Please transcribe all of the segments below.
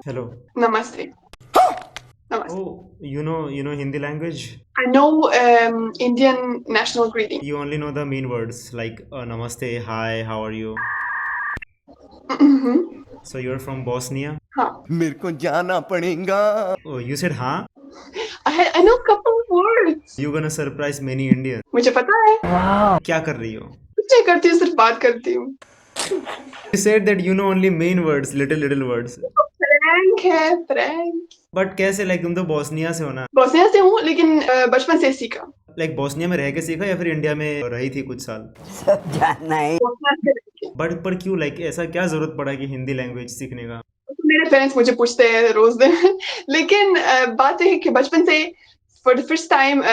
Hello. Namaste. Namaste. Oh, you know Hindi language? I know Indian national greeting. You only know the main words like namaste, hi, how are you? Mm-hmm. So you're from Bosnia? हाँ. मेरे को जाना पड़ेगा। Oh, you said हाँ? I know a couple of words. You're gonna surprise many Indians. मुझे पता है. क्या कर रही हो? कुछ नहीं करती हूँ, सिर्फ बात करती हूँ. You said that you know only main words, little words. Prank है, प्रैंक. But कैसे like तुम तो बोस्निया से हो ना? बोस्निया से हूँ, लेकिन बचपन से सीखा. Like बोस्निया में रह के सीखा या फिर इंडिया में रही थी कुछ साल? बोस्निया से रह के. बट पर क्यों like ऐसा क्या जरूरत पड़ा कि हिंदी लैंग्वेज सीखने का? मेरे पेरेंट्स मुझे पूछते हैं रोज दिन. लेकिन बात है कि बचपन से for the first time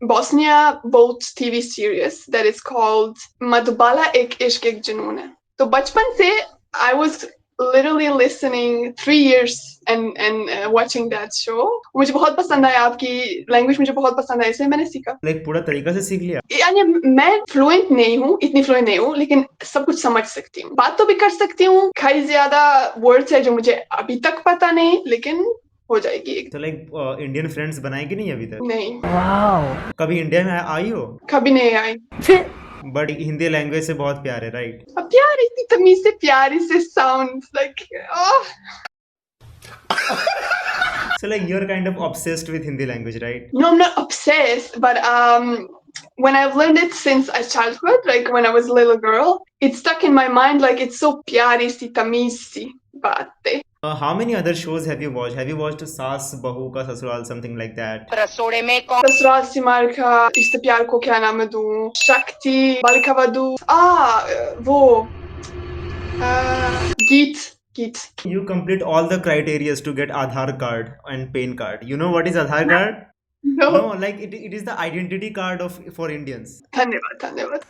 Bosnia bought TV series that is called Madhubala Ek Ishq Ek Junoon है. तो बचपन से I was literally listening 3 years and watching that show. मुझे बहुत पसंद आया, आपकी लैंग्वेज मुझे बहुत पसंद आया, इसलिए मैंने सीखा. Like पूरा तरीका से सीख लिया? यानी मैं फ्लुएंट नहीं हूँ, इतनी फ्लुएंट नहीं हूँ, लेकिन सब कुछ समझ सकती हूँ. बात तो भी कर सकती हूँ. कई ज्यादा वर्ड्स है जो मुझे अभी तक पता नहीं, लेकिन हो जाएगी. तो लाइक इंडियन फ्रेंड्स बनाए कि नहीं अभी तक? नहीं, कभी इंडिया में आई हो? कभी नहीं आई. बट हिंदी लैंग्वेज से बहुत प्यार है, राइट? अब प्यार इतनी तमीज से प्यारी से sound like So like you're kind of obsessed with Hindi language, right? no, I'm not obsessed, but when I've learned it since a childhood, like when I was a little girl, it stuck in my mind like it's so प्यारी सी तमीज सी बात है. How many other shows have you watched? Have you watched सास बहू का ससुराल, something like that? रसोड़े में कौन ससुराल सिमार का, इससे प्यार को क्या नाम दूं, शक्ति, बालिका वधू, वो गीत. You complete all the criterias to get Aadhaar card and PAN card. You know what is Aadhaar card? No. No, like it is the identity card for Indians. धन्यवाद.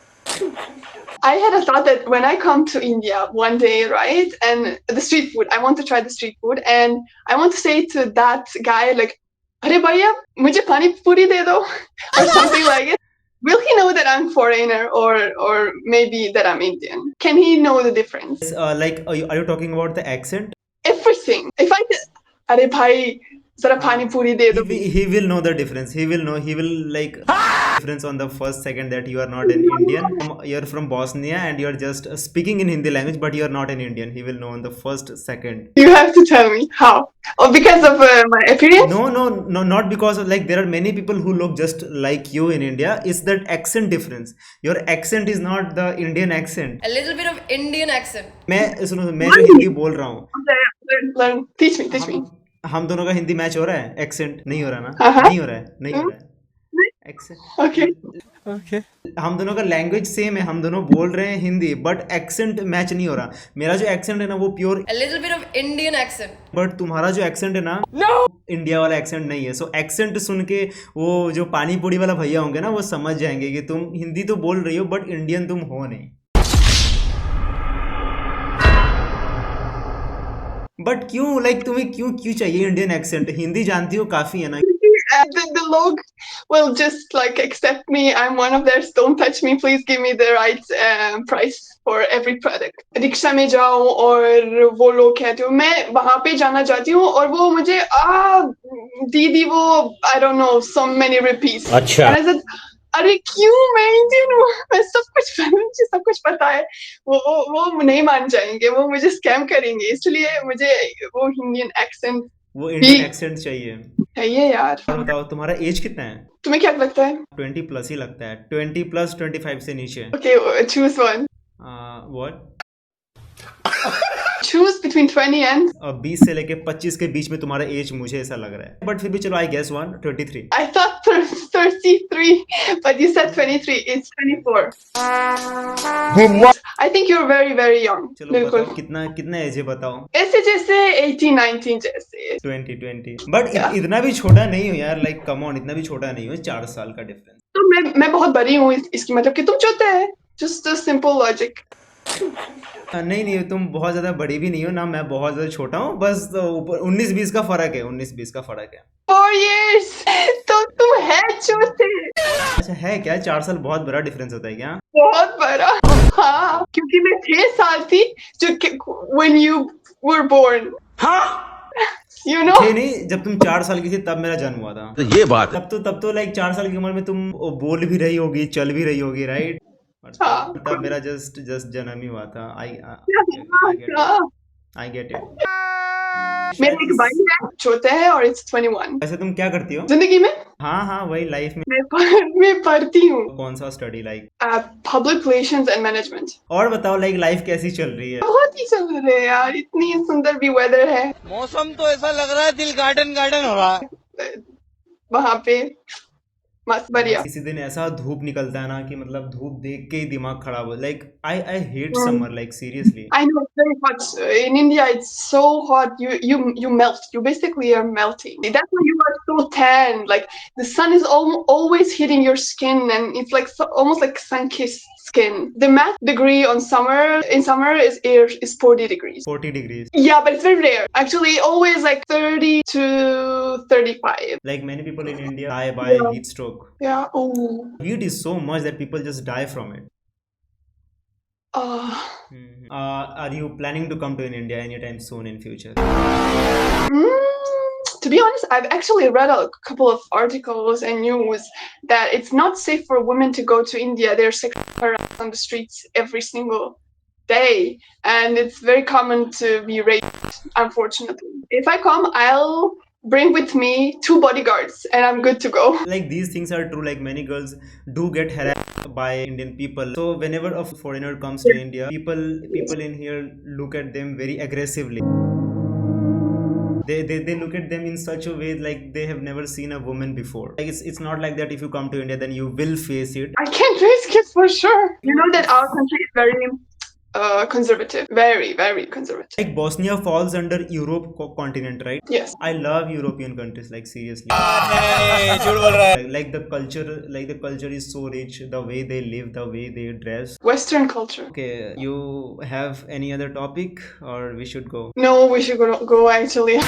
I had a thought that when I come to India one day, right, and the street food, I want to try the street food, and I want to say to that guy like, "अरे भैया, मुझे पानी पूरी दे दो," or something like it. Will he know that I'm foreigner, or maybe that I'm Indian? Can he know the difference? Like are you talking about the accent? Everything. If I say, "अरे भाई, जरा पानी पूरी दे दो," He will know the difference. He will like difference on the first second that you are not an Indian. You're from Bosnia and you're just speaking in Hindi language, but you're not an Indian. He will know on the first second. you have to tell me how. Oh, because of my appearance? No, not because of like there are many people who look just like you in India. It's that accent difference. Your accent is not the Indian accent. A little bit of Indian accent. मैं सुनो, मैं जो हिंदी बोल रहा हूँ, Learn. Teach me. हम दोनों का हिंदी मैच हो रहा है? एक्सेंट नहीं हो रहा ना? हाँ. नहीं हो रहा है. एक्सेंट. Okay. हम दोनों का लैंग्वेज सेम है, हम दोनों बोल रहे हैं हिंदी, बट एक्सेंट मैच नहीं हो रहा. मेरा जो एक्सेंट है ना वो pure, A little bit of Indian accent. But तुम्हारा जो एक्सेंट है ना इंडिया वाला एक्सेंट नहीं है. सो एक्सेंट सुन के वो जो पानी पूरी वाला भैया होंगे ना वो समझ जाएंगे कि तुम हिंदी तो बोल रही हो बट इंडियन तुम हो नहीं. बट क्यों लाइक तुम्हें क्यों चाहिए इंडियन एक्सेंट? हिंदी जानती हो काफी है ना. The log will just like accept me. I'm one of theirs. Don't touch me. Please give me the right price for every product. Rickshaw में जाऊँ और वो लोग कहते हो मैं वहाँ पे जाना चाहती हूँ और वो मुझे दीदी वो I don't know so many rupees. अच्छा. And I said, अरे क्यों, मैं इंडियन हूँ, मैं मुझे सब कुछ पता है. वो नहीं मान जाएंगे, वो मुझे स्कैम करेंगे, इसलिए मुझे वो इंडियन एक्सेंट, वो इंडियन एक्सेंट चाहिए. चाहिए यार. और बताओ तुम्हारा एज कितना है? तुम्हें क्या लगता है? 20 प्लस ही लगता है. 20 प्लस 25 से नीचे. Okay, choose one. What? Choose between 20 and 20 से लेके 25 के बीच में तुम्हारा एज मुझे ऐसा लग रहा है. बट फिर भी चलो I guess 23. I thought 33, but you said 23. It's 24. I think you're very, very young. चलो बिल्कुल. बताओ कितना एज है बताओ. ऐसे जैसे 18, 19 जैसे. 20. बट इतना भी छोटा नहीं हो यार. लाइक कम ऑन, इतना भी छोटा नहीं हो. 4 साल का डिफरेंस. तो मैं बहुत बड़ी हूँ, इसकी मतलब कि तुम छोटे हैं. Just a simple logic. नहीं तुम बहुत ज्यादा बड़ी भी नहीं हो ना, मैं बहुत ज्यादा छोटा हूँ. बस ऊपर 19-20 का फर्क है. 19-20 का फर्क है. 4 years. तो तुम है छोटे. अच्छा है क्या? 4 साल बहुत बड़ा डिफरेंस होता है क्या? बहुत बड़ा. हाँ, क्योंकि मैं 6 साल थी जो when you were born. हाँ You know? थे नहीं, जब तुम 4 साल की थी तब मेरा जन्म हुआ था। ये बात है। तब तो लाइक 4 साल की उम्र में तुम बोल भी रही होगी, चल भी रही होगी, राइट? हाँ। तब मेरा जस्ट जन्म ही हुआ था। I get it. मेरा एक भाई है, छोटा है और it's 21। वैसे तुम क्या करती हो? जिंदगी में हाँ, वही लाइफ में। मैं पढ़ती हूँ कौन सा study like? Public relations and management. और बताओ लाइक लाइफ कैसी चल रही है? बहुत ही चल रहे हैं यार, इतनी सुंदर भी वेदर है मौसम तो ऐसा लग रहा है दिल गार्डन गार्डन हो रहा है। वहाँ पे, मस्त बढ़िया। किसी दिन ऐसा धूप निकलता है ना कि मतलब धूप देख के ही दिमाग खराब हो। Like I hate summer, like seriously. I know it's very hot. In India, it's so hot. You melt. You basically are melting. That's why you are so tan. Like the sun is always hitting your skin, and it's like almost like sun-kissed skin. The max degree in summer is 40 degrees. 40 degrees. Yeah, but it's very rare. Actually, always like 30 to 35. Like many people in India die by Yeah. heat stroke. Yeah. Oh. Heat is so much that people just die from it. Are you planning to come to in India anytime soon in future? To be honest, I've actually read a couple of articles and news that it's not safe for women to go to India. They're sexually harassed on the streets every single day, and it's very common to be raped, unfortunately. If I come, I'll bring with me 2 bodyguards and I'm good to go. Like these things are true. Like many girls do get harassed by Indian people. So whenever a foreigner comes to India, people in here look at them very aggressively. They look at them in such a way like they have never seen a woman before. Like it's not like that if you come to India then you will face it. I can't risk it for sure. You know that our country is very conservative, very, very conservative. Like Bosnia falls under Europe continent, right? Yes. I love European countries, like seriously. Like the culture is so rich, the way they live, the way they dress. Western culture. Okay, you have any other topic or we should go? No, we should go actually.